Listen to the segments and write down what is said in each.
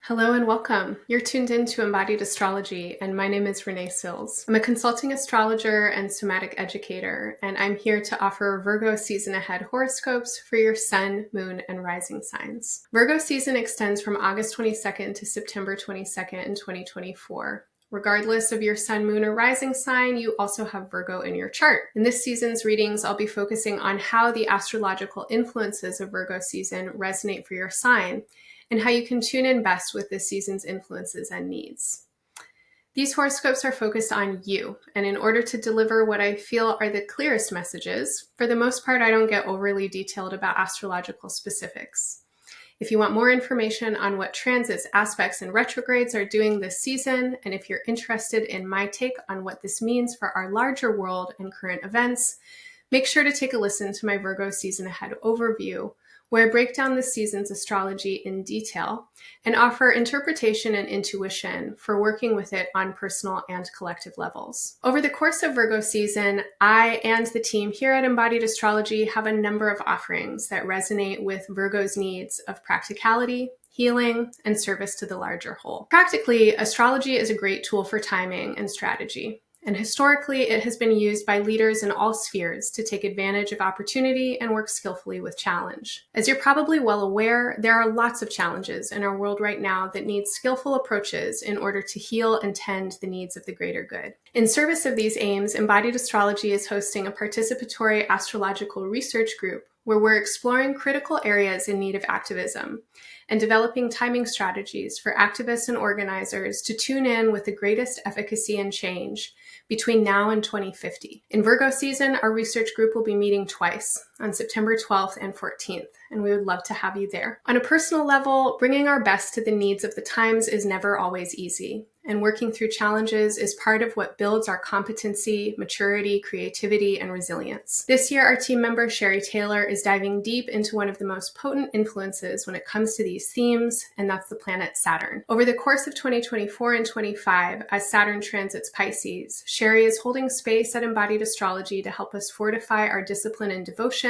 Hello and welcome. You're tuned in to Embodied Astrology, and my name is Renee Sills. I'm a consulting astrologer and somatic educator, and I'm here to offer Virgo season ahead horoscopes for your sun, moon, and rising signs. Virgo season extends from August 22nd to September 22nd in 2024. Regardless of your sun, moon, or rising sign, you also have Virgo in your chart. In this season's readings, I'll be focusing on how the astrological influences of Virgo season resonate for your sign, and how you can tune in best with this season's influences and needs. These horoscopes are focused on you, and in order to deliver what I feel are the clearest messages, for the most part, I don't get overly detailed about astrological specifics. If you want more information on what transits, aspects, and retrogrades are doing this season, and if you're interested in my take on what this means for our larger world and current events, make sure to take a listen to my Virgo season ahead overview, where I break down this season's astrology in detail and offer interpretation and intuition for working with it on personal and collective levels. Over the course of Virgo season, I and the team here at Embodied Astrology have a number of offerings that resonate with Virgo's needs of practicality, healing, and service to the larger whole. Practically, astrology is a great tool for timing and strategy. And historically, it has been used by leaders in all spheres to take advantage of opportunity and work skillfully with challenge. As you're probably well aware, there are lots of challenges in our world right now that need skillful approaches in order to heal and tend the needs of the greater good. In service of these aims, Embodied Astrology is hosting a participatory astrological research group where we're exploring critical areas in need of activism and developing timing strategies for activists and organizers to tune in with the greatest efficacy and change between now and 2050. In Virgo season, our research group will be meeting twice, on September 12th and 14th, and we would love to have you there. On a personal level, bringing our best to the needs of the times is never always easy, and working through challenges is part of what builds our competency, maturity, creativity, and resilience. This year, our team member Sherry Taylor is diving deep into one of the most potent influences when it comes to these themes, and that's the planet Saturn. Over the course of 2024 and 25, as Saturn transits Pisces, Sherry is holding space at Embodied Astrology to help us fortify our discipline and devotion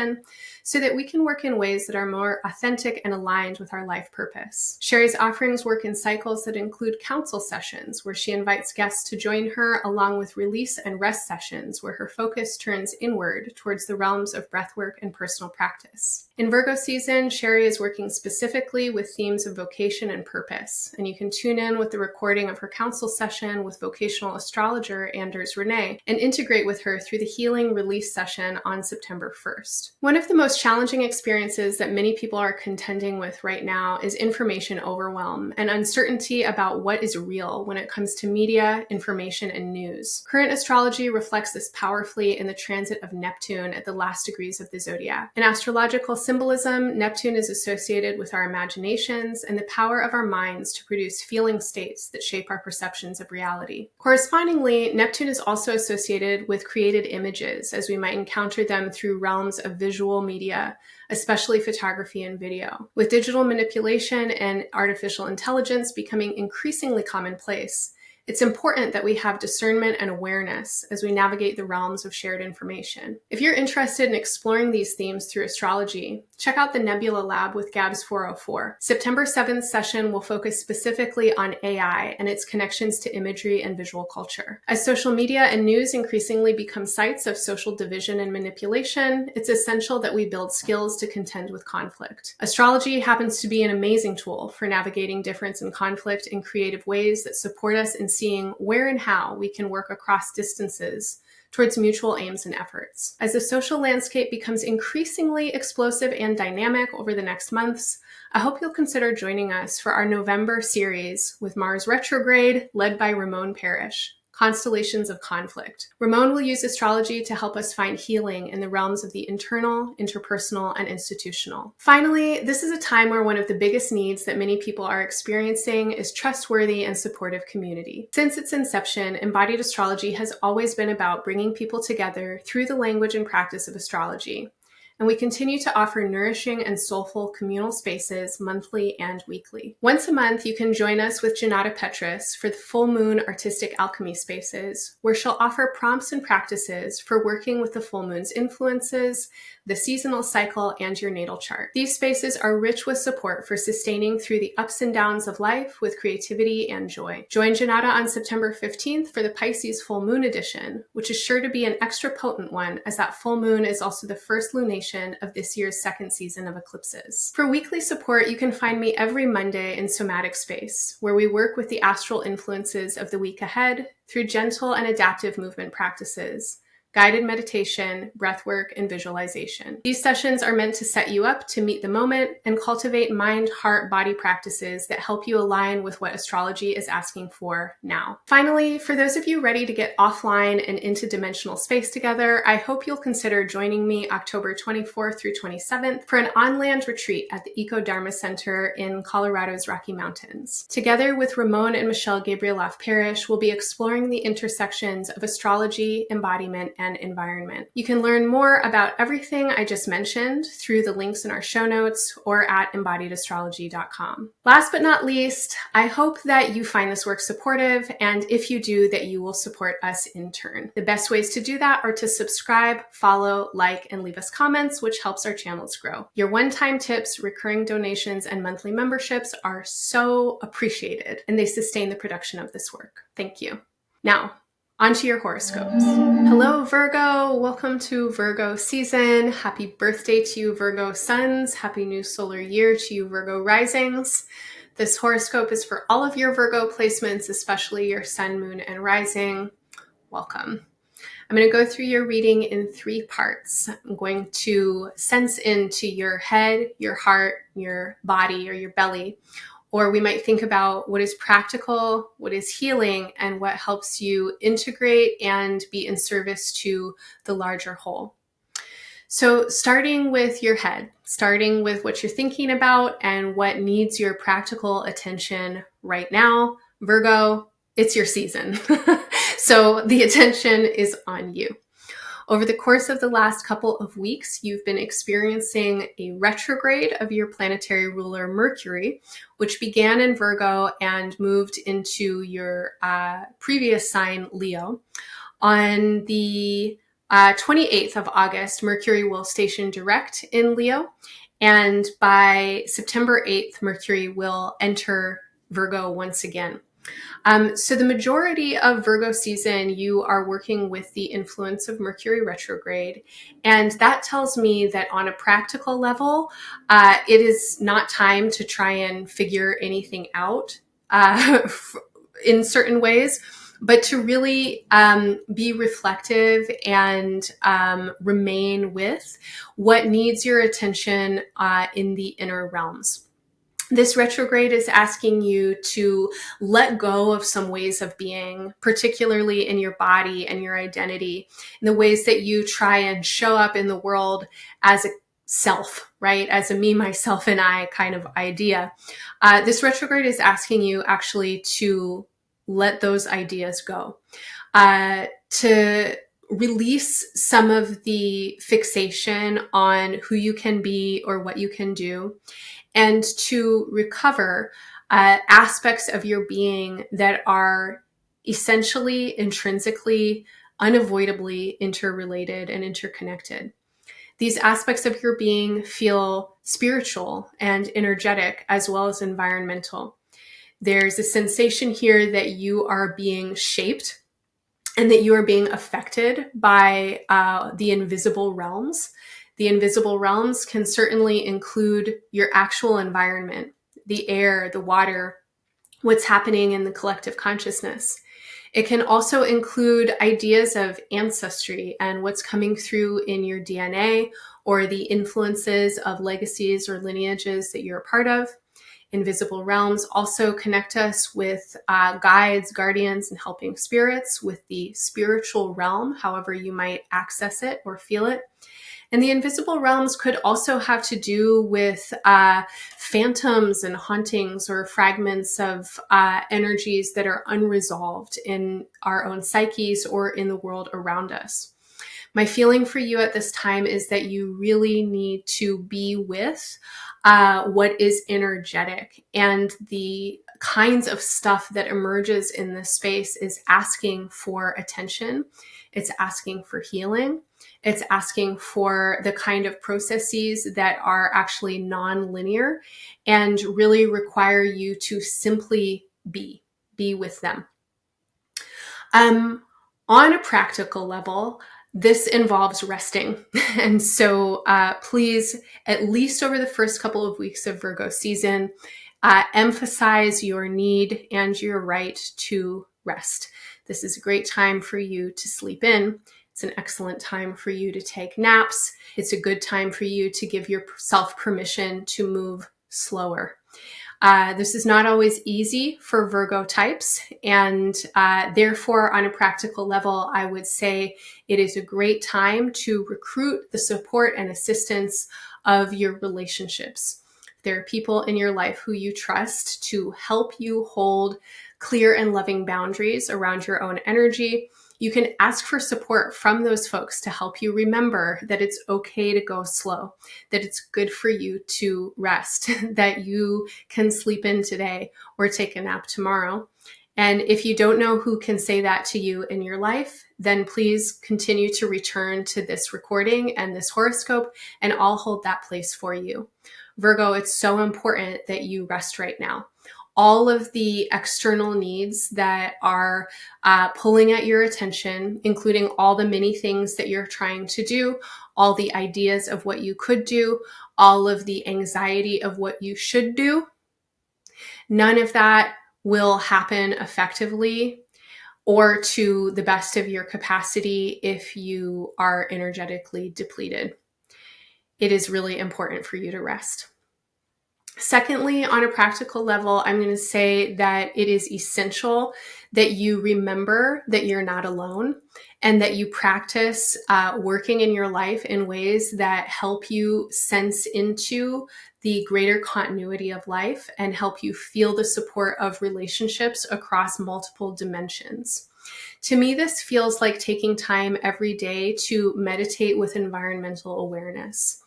so that we can work in ways that are more authentic and aligned with our life purpose. Sherry's offerings work in cycles that include council sessions, where she invites guests to join her, along with release and rest sessions, where her focus turns inward towards the realms of breathwork and personal practice. In Virgo season, Sherry is working specifically with themes of vocation and purpose, and you can tune in with the recording of her council session with vocational astrologer Renee and integrate with her through the healing release session on September 1st. One of the most challenging experiences that many people are contending with right now is information overwhelm and uncertainty about what is real when it comes to media, information, and news. Current astrology reflects this powerfully in the transit of Neptune at the last degrees of the zodiac. In astrological symbolism, Neptune is associated with our imaginations and the power of our minds to produce feeling states that shape our perceptions of reality. Correspondingly, Neptune is also associated with created images, as we might encounter them through realms of visual media, especially photography and video. With digital manipulation and artificial intelligence becoming increasingly commonplace, it's important that we have discernment and awareness as we navigate the realms of shared information. If you're interested in exploring these themes through astrology, check out the Nebula Lab with Gabs 404. September 7th session will focus specifically on AI and its connections to imagery and visual culture. As social media and news increasingly become sites of social division and manipulation, it's essential that we build skills to contend with conflict. Astrology happens to be an amazing tool for navigating difference and conflict in creative ways that support us in seeing where and how we can work across distances towards mutual aims and efforts. As the social landscape becomes increasingly explosive and dynamic over the next months, I hope you'll consider joining us for our November series with Mars retrograde, led by Ramon Parrish, Constellations of Conflict. Ramon will use astrology to help us find healing in the realms of the internal, interpersonal, and institutional. Finally, this is a time where one of the biggest needs that many people are experiencing is trustworthy and supportive community. Since its inception, Embodied Astrology has always been about bringing people together through the language and practice of astrology. and we continue to offer nourishing and soulful communal spaces monthly and weekly. Once a month, you can join us with Janata Petrus for the Full Moon Artistic Alchemy Spaces, where she'll offer prompts and practices for working with the full moon's influences, the seasonal cycle, and your natal chart. These spaces are rich with support for sustaining through the ups and downs of life with creativity and joy. Join Janata on September 15th for the Pisces Full Moon Edition, which is sure to be an extra potent one, as that full moon is also the first lunation of this year's second season of eclipses. For weekly support, you can find me every Monday in Somatic Space, where we work with the astral influences of the week ahead through gentle and adaptive movement practices, guided meditation, breathwork, and visualization. These sessions are meant to set you up to meet the moment and cultivate mind, heart, body practices that help you align with what astrology is asking for now. Finally, for those of you ready to get offline and into dimensional space together, I hope you'll consider joining me October 24th through 27th for an on-land retreat at the Eco Dharma Center in Colorado's Rocky Mountains. Together with Ramon and Michelle Gabrieloff Parrish, we'll be exploring the intersections of astrology, embodiment, and environment. You can learn more about everything I just mentioned through the links in our show notes or at embodiedastrology.com. Last but not least, I hope that you find this work supportive, and if you do, that you will support us in turn. The best ways to do that are to subscribe, follow, like, and leave us comments, which helps our channels grow. Your one-time tips, recurring donations, and monthly memberships are so appreciated, and they sustain the production of this work. Thank you. Now, onto your horoscopes. Hello, Virgo. Welcome to Virgo season. Happy birthday to you, Virgo suns. Happy new solar year to you, Virgo risings. This horoscope is for all of your Virgo placements, especially your sun, moon, and rising. Welcome. I'm going to go through your reading in 3 parts. I'm going to sense into your head, your heart, your body, or your belly. Or we might think about what is practical, what is healing, and what helps you integrate and be in service to the larger whole. So starting with your head, starting with what you're thinking about and what needs your practical attention right now, Virgo, it's your season. So the attention is on you. Over the course of the last couple of weeks, you've been experiencing a retrograde of your planetary ruler Mercury, which began in Virgo and moved into your previous sign, Leo. On the 28th of August, Mercury will station direct in Leo. And by September 8th, Mercury will enter Virgo once again. So the majority of Virgo season, you are working with the influence of Mercury retrograde. And that tells me that on a practical level, it is not time to try and figure anything out in certain ways, but to really be reflective and remain with what needs your attention in the inner realms. This retrograde is asking you to let go of some ways of being, particularly in your body and your identity, in the ways that you try and show up in the world as a self, right? As a me, myself, and I kind of idea. This retrograde is asking you actually to let those ideas go, to release some of the fixation on who you can be or what you can do, and to recover aspects of your being that are essentially, intrinsically, unavoidably interrelated and interconnected. These aspects of your being feel spiritual and energetic as well as environmental. There's a sensation here that you are being shaped and that you are being affected by the invisible realms. The invisible realms can certainly include your actual environment, the air, the water, what's happening in the collective consciousness. It can also include ideas of ancestry and what's coming through in your DNA or the influences of legacies or lineages that you're a part of. Invisible realms also connect us with guides, guardians, and helping spirits, with the spiritual realm, however you might access it or feel it. And the invisible realms could also have to do with phantoms and hauntings or fragments of energies that are unresolved in our own psyches or in the world around us. My feeling for you at this time is that you really need to be with what is energetic, and the kinds of stuff that emerges in this space is asking for attention. It's asking for healing. It's asking for the kind of processes that are actually non-linear and really require you to simply be with them. On a practical level, this involves resting. And so please, at least over the first couple of weeks of Virgo season, emphasize your need and your right to rest. This is a great time for you to sleep in. It's an excellent time for you to take naps. It's a good time for you to give yourself permission to move slower. This is not always easy for Virgo types, and therefore, on a practical level, I would say it is a great time to recruit the support and assistance of your relationships. There are people in your life who you trust to help you hold clear and loving boundaries around your own energy. You can ask for support from those folks to help you remember that it's okay to go slow, that it's good for you to rest, that you can sleep in today or take a nap tomorrow. And if you don't know who can say that to you in your life, then please continue to return to this recording and this horoscope, and I'll hold that place for you. Virgo, it's so important that you rest right now. All of the external needs that are pulling at your attention, including all the many things that you're trying to do, all the ideas of what you could do, all of the anxiety of what you should do, none of that will happen effectively or to the best of your capacity if you are energetically depleted. It is really important for you to rest. Secondly, on a practical level, I'm going to say that it is essential that you remember that you're not alone and that you practice working in your life in ways that help you sense into the greater continuity of life and help you feel the support of relationships across multiple dimensions. To me, this feels like taking time every day to meditate with environmental awareness.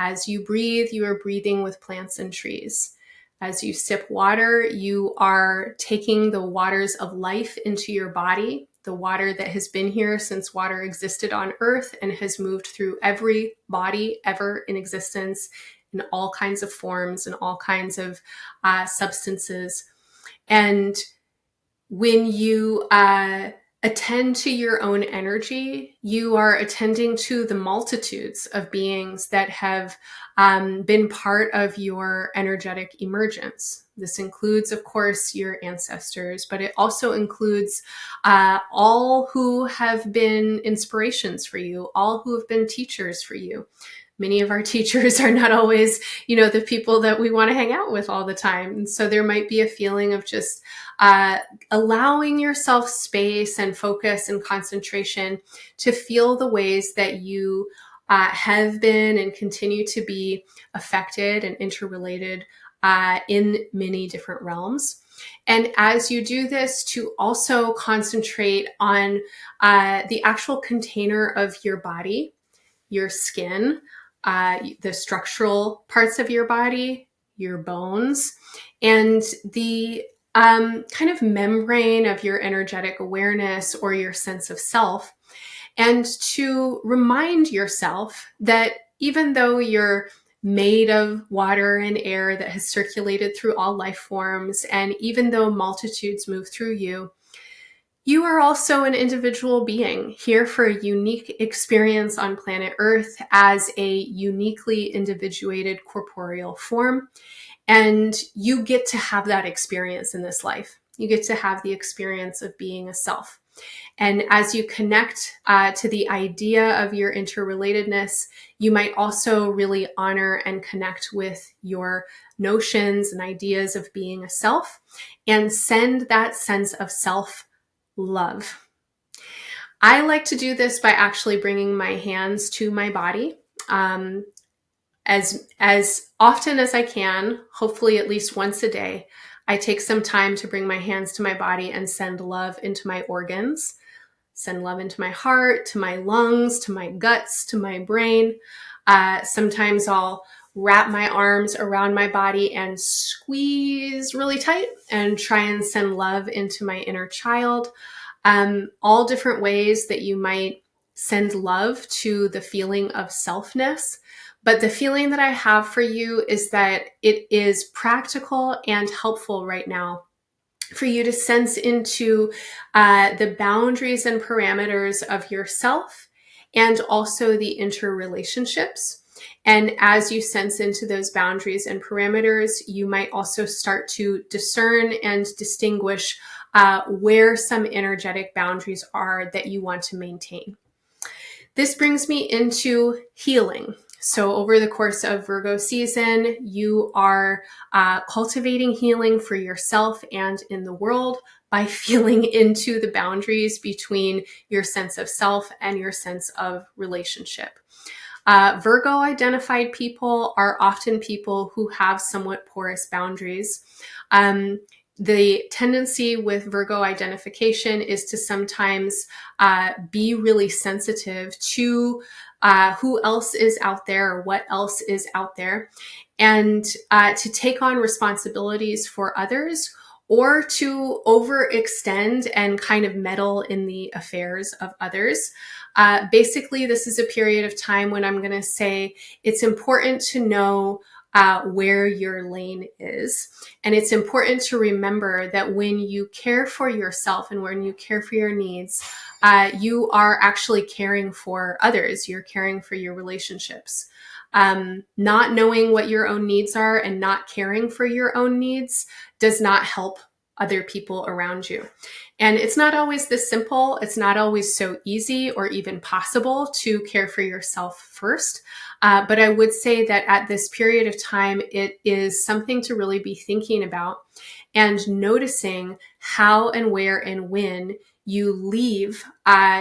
As you breathe, you are breathing with plants and trees. As you sip water, you are taking the waters of life into your body, the water that has been here since water existed on Earth and has moved through every body ever in existence in all kinds of forms and all kinds of substances. And when you attend to your own energy, you are attending to the multitudes of beings that have been part of your energetic emergence. This includes, of course, your ancestors, but it also includes all who have been inspirations for you, all who have been teachers for you. Many of our teachers are not always, the people that we want to hang out with all the time. And so there might be a feeling of just allowing yourself space and focus and concentration to feel the ways that you have been and continue to be affected and interrelated in many different realms. And as you do this, to also concentrate on the actual container of your body, your skin, the structural parts of your body, your bones, and the kind of membrane of your energetic awareness or your sense of self, and to remind yourself that even though you're made of water and air that has circulated through all life forms, and even though multitudes move through you, you are also an individual being here for a unique experience on planet Earth as a uniquely individuated corporeal form. And you get to have that experience in this life. You get to have the experience of being a self. And as you connect to the idea of your interrelatedness, you might also really honor and connect with your notions and ideas of being a self and send that sense of self love. I like to do this by actually bringing my hands to my body as often as I can, hopefully at least once a day. I take some time to bring my hands to my body and send love into my organs. send love into my heart, to my lungs, to my guts, to my brain. Sometimes I'll wrap my arms around my body and squeeze really tight and try and send love into my inner child. All different ways that you might send love to the feeling of selfness. But the feeling that I have for you is that it is practical and helpful right now for you to sense into the boundaries and parameters of yourself and also the interrelationships. And as you sense into those boundaries and parameters, you might also start to discern and distinguish where some energetic boundaries are that you want to maintain. This brings me into healing. So over the course of Virgo season, you are cultivating healing for yourself and in the world by feeling into the boundaries between your sense of self and your sense of relationship. Virgo identified people are often people who have somewhat porous boundaries. The tendency with Virgo identification is to sometimes be really sensitive to who else is out there or what else is out there, and to take on responsibilities for others or to overextend and kind of meddle in the affairs of others. Basically, this is a period of time when I'm going to say it's important to know where your lane is. And it's important to remember that when you care for yourself and when you care for your needs, you are actually caring for others. You're caring for your relationships. Not knowing what your own needs are and not caring for your own needs does not help other people around you. And it's not always this simple. It's not always so easy or even possible to care for yourself first. But I would say that at this period of time, it is something to really be thinking about and noticing how and where and when you leave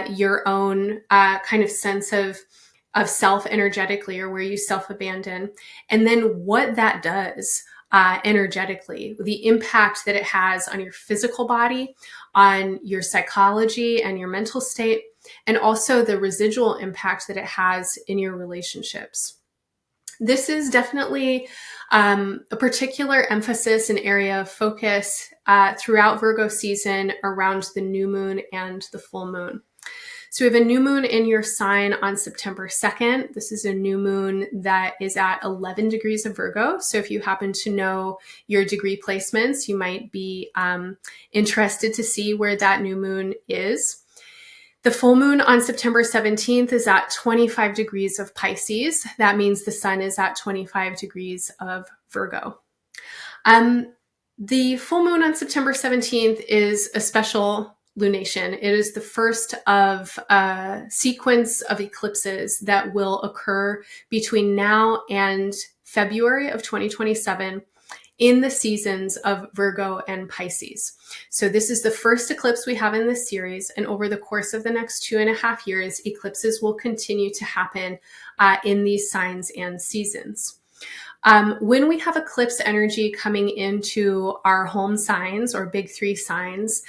your own kind of sense of self energetically, or where you self-abandon, and then what that does energetically, the impact that it has on your physical body, on your psychology and your mental state, and also the residual impact that it has in your relationships. This is definitely a particular emphasis and area of focus throughout Virgo season around the new moon and the full moon. So we have a new moon in your sign on September 2nd. This is a new moon that is at 11 degrees of Virgo. So if you happen to know your degree placements, you might be interested to see where that new moon is. The full moon on September 17th is at 25 degrees of Pisces. That means the sun is at 25 degrees of Virgo. The full moon on September 17th is a special lunation. It is the first of a sequence of eclipses that will occur between now and February of 2027 in the seasons of Virgo and Pisces. So this is the first eclipse we have in this series, and over the course of the next 2.5 years, eclipses will continue to happen in these signs and seasons. When we have eclipse energy coming into our home signs or big three signs,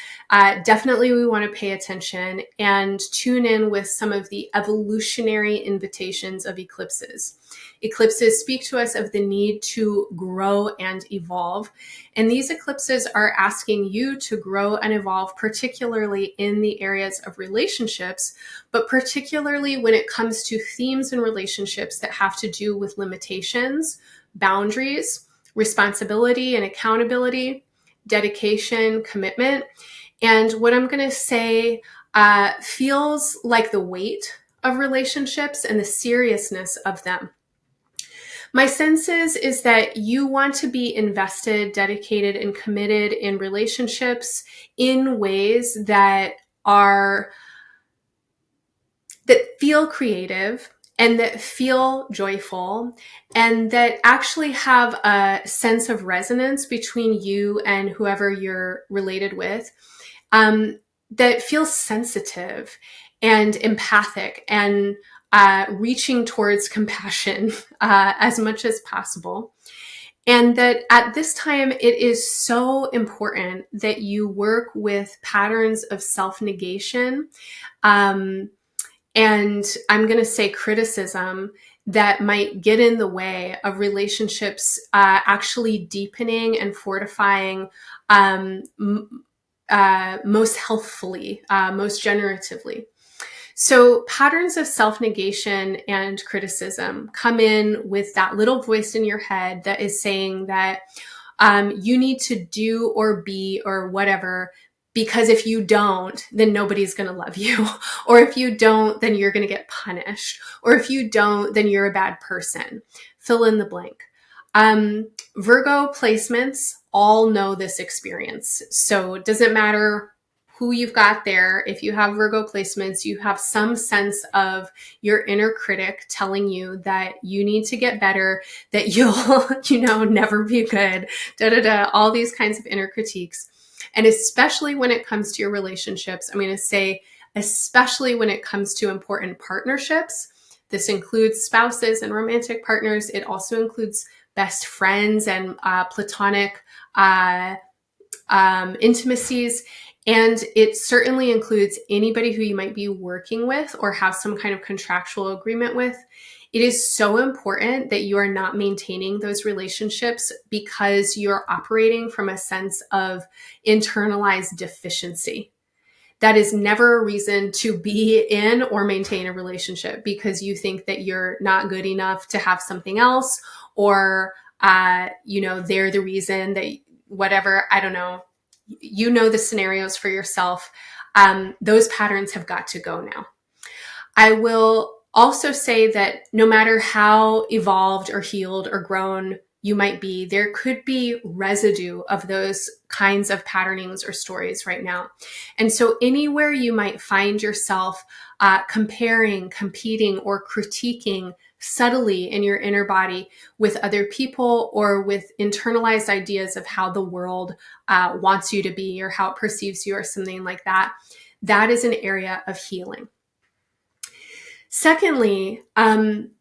definitely we want to pay attention and tune in with some of the evolutionary invitations of eclipses. Eclipses speak to us of the need to grow and evolve. And these eclipses are asking you to grow and evolve, particularly in the areas of relationships, but particularly when it comes to themes in relationships that have to do with limitations, boundaries, responsibility and accountability, dedication, commitment. And what I'm going to say feels like the weight of relationships and the seriousness of them. My sense is that you want to be invested, dedicated, and committed in relationships in ways that feel creative and that feel joyful and that actually have a sense of resonance between you and whoever you're related with, that feels sensitive and empathic and reaching towards compassion as much as possible. And that at this time, it is so important that you work with patterns of self-negation, and I'm going to say criticism that might get in the way of relationships actually deepening and fortifying most healthfully, most generatively. So patterns of self-negation and criticism come in with that little voice in your head that is saying that you need to do or be or whatever, because if you don't, then nobody's going to love you. Or if you don't, then you're going to get punished. Or if you don't, then you're a bad person. Fill in the blank. Virgo placements all know this experience. So it doesn't matter who you've got there. If you have Virgo placements, you have some sense of your inner critic telling you that you need to get better, that you'll, never be good, all these kinds of inner critiques. And especially when it comes to your relationships, I'm going to say, especially when it comes to important partnerships, this includes spouses and romantic partners. It also includes best friends and platonic intimacies. And it certainly includes anybody who you might be working with or have some kind of contractual agreement with. It is so important that you are not maintaining those relationships because you're operating from a sense of internalized deficiency. That is never a reason to be in or maintain a relationship, because you think that you're not good enough to have something else, or, they're the reason that whatever, I don't know. You know the scenarios for yourself. Those patterns have got to go now. I will also say that no matter how evolved or healed or grown you might be, there could be residue of those kinds of patternings or stories right now. And so anywhere you might find yourself comparing, competing, or critiquing subtly in your inner body with other people, or with internalized ideas of how the world wants you to be or how it perceives you or something like that, that is an area of healing. Secondly,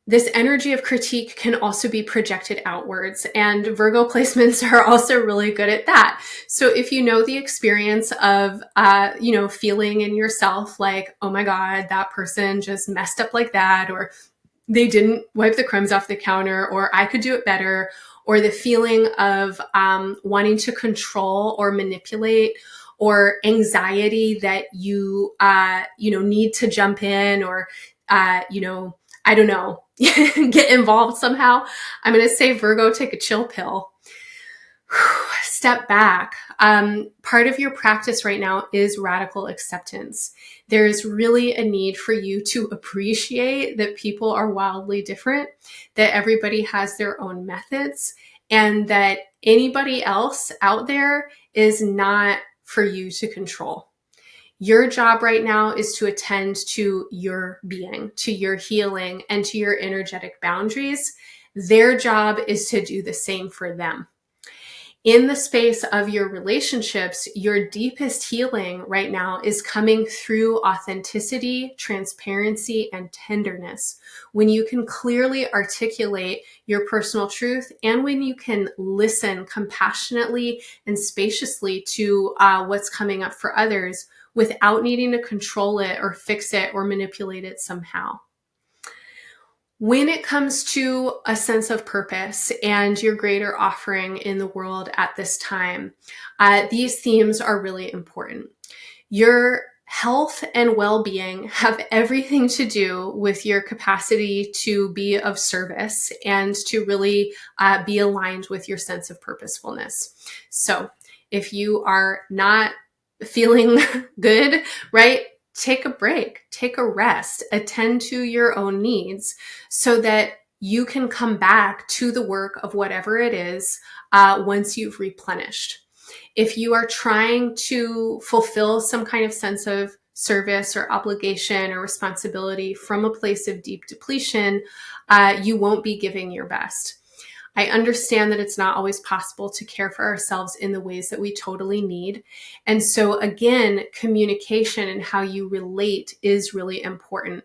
this energy of critique can also be projected outwards, and Virgo placements are also really good at that. So if you know the experience of, feeling in yourself like, oh my God, that person just messed up like that, or they didn't wipe the crumbs off the counter, or I could do it better, or the feeling of wanting to control or manipulate, or anxiety that you need to jump in, or I don't know, get involved somehow. I'm going to say, Virgo, take a chill pill. Step back. Part of your practice right now is radical acceptance. There's really a need for you to appreciate that people are wildly different, that everybody has their own methods, and that anybody else out there is not for you to control. Your job right now is to attend to your being, to your healing, and to your energetic boundaries. Their job is to do the same for them. In the space of your relationships, your deepest healing right now is coming through authenticity, transparency, and tenderness. When you can clearly articulate your personal truth, and when you can listen compassionately and spaciously to what's coming up for others without needing to control it or fix it or manipulate it somehow. When it comes to a sense of purpose and your greater offering in the world at this time, these themes are really important. Your health and well-being have everything to do with your capacity to be of service and to really be aligned with your sense of purposefulness. So if you are not feeling good, right? Take a break, take a rest, attend to your own needs so that you can come back to the work of whatever it is once you've replenished. If you are trying to fulfill some kind of sense of service or obligation or responsibility from a place of deep depletion, you won't be giving your best. I understand that it's not always possible to care for ourselves in the ways that we totally need. And so again, communication and how you relate is really important.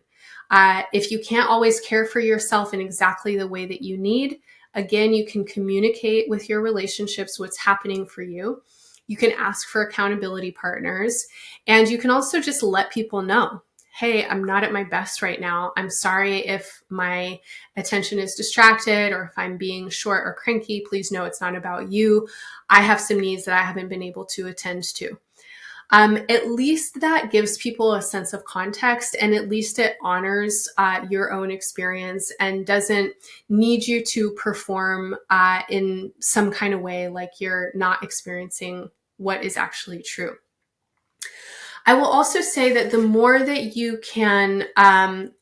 If you can't always care for yourself in exactly the way that you need, Again, you can communicate with your relationships what's happening for you. You can ask for accountability partners, and you can also just let people know, hey, I'm not at my best right now. I'm sorry if my attention is distracted or if I'm being short or cranky. Please know it's not about you. I have some needs that I haven't been able to attend to. At least that gives people a sense of context, and at least it honors your own experience and doesn't need you to perform in some kind of way like you're not experiencing what is actually true. I will also say that the more that you can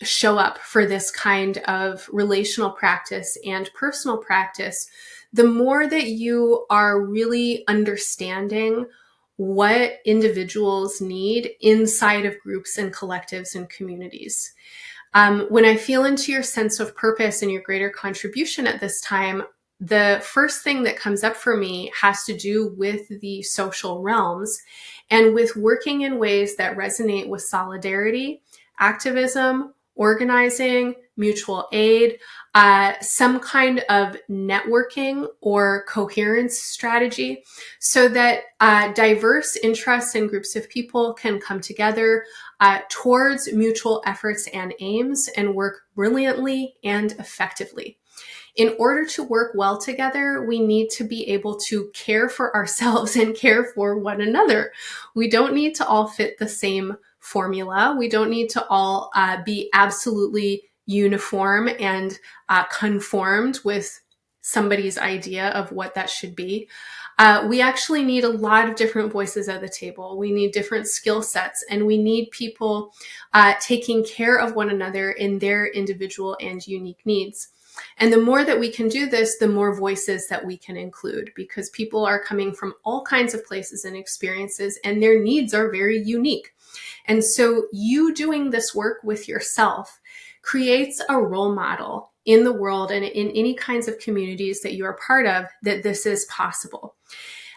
show up for this kind of relational practice and personal practice, the more that you are really understanding what individuals need inside of groups and collectives and communities. When I feel into your sense of purpose and your greater contribution at this time, the first thing that comes up for me has to do with the social realms and with working in ways that resonate with solidarity, activism, organizing, mutual aid, some kind of networking or coherence strategy, so that diverse interests and groups of people can come together towards mutual efforts and aims and work brilliantly and effectively. In order to work well together, we need to be able to care for ourselves and care for one another. We don't need to all fit the same formula. We don't need to all be absolutely uniform and conformed with somebody's idea of what that should be. We actually need a lot of different voices at the table. We need different skill sets, and we need people taking care of one another in their individual and unique needs. And the more that we can do this, the more voices that we can include, because people are coming from all kinds of places and experiences, and their needs are very unique. And so you doing this work with yourself creates a role model in the world and in any kinds of communities that you are part of, that this is possible.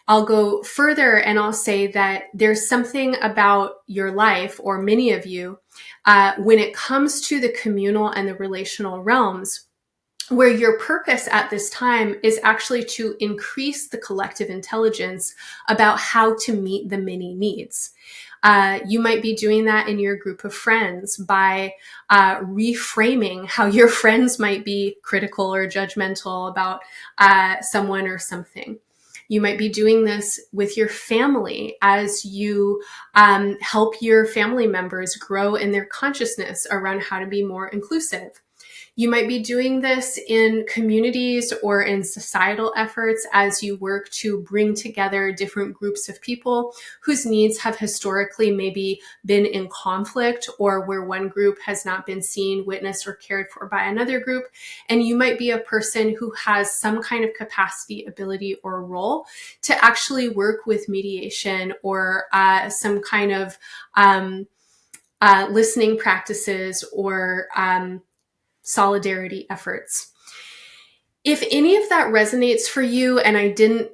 I'll go further and I'll say that there's something about your life, or many of you, when it comes to the communal and the relational realms, where your purpose at this time is actually to increase the collective intelligence about how to meet the many needs. You might be doing that in your group of friends by reframing how your friends might be critical or judgmental about someone or something. You might be doing this with your family as you help your family members grow in their consciousness around how to be more inclusive. You might be doing this in communities or in societal efforts as you work to bring together different groups of people whose needs have historically maybe been in conflict, or where one group has not been seen, witnessed, or cared for by another group. And you might be a person who has some kind of capacity, ability, or role to actually work with mediation or some kind of listening practices or solidarity efforts. If any of that resonates for you and I didn't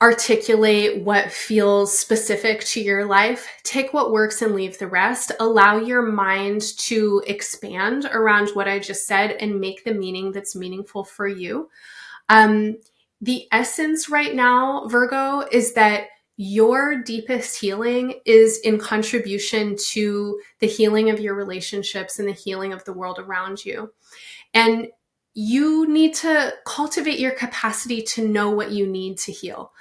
articulate what feels specific to your life, take what works and leave the rest. Allow your mind to expand around what I just said and make the meaning that's meaningful for you. The essence right now, Virgo, is that your deepest healing is in contribution to the healing of your relationships and the healing of the world around you. And you need to cultivate your capacity to know what you need to heal.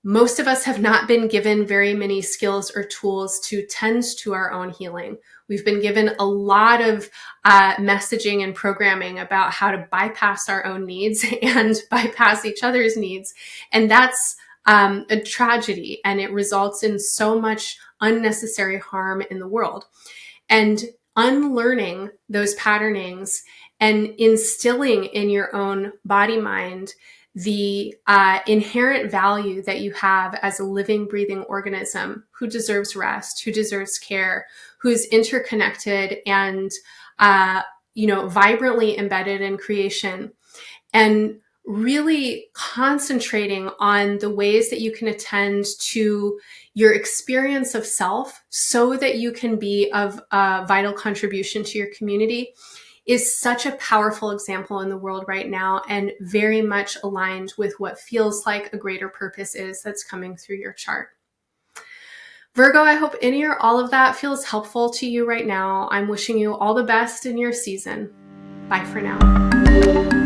Most of us have not been given very many skills or tools to tend to our own healing. We've been given a lot of messaging and programming about how to bypass our own needs and bypass each other's needs. And that's a tragedy, and it results in so much unnecessary harm in the world. And unlearning those patternings and instilling in your own body mind the inherent value that you have as a living, breathing organism who deserves rest, who deserves care, who's interconnected and vibrantly embedded in creation, and really concentrating on the ways that you can attend to your experience of self so that you can be of vital contribution to your community is such a powerful example in the world right now and very much aligned with what feels like a greater purpose is that's coming through your chart. Virgo, I hope any or all of that feels helpful to you right now. I'm wishing you all the best in your season. Bye for now.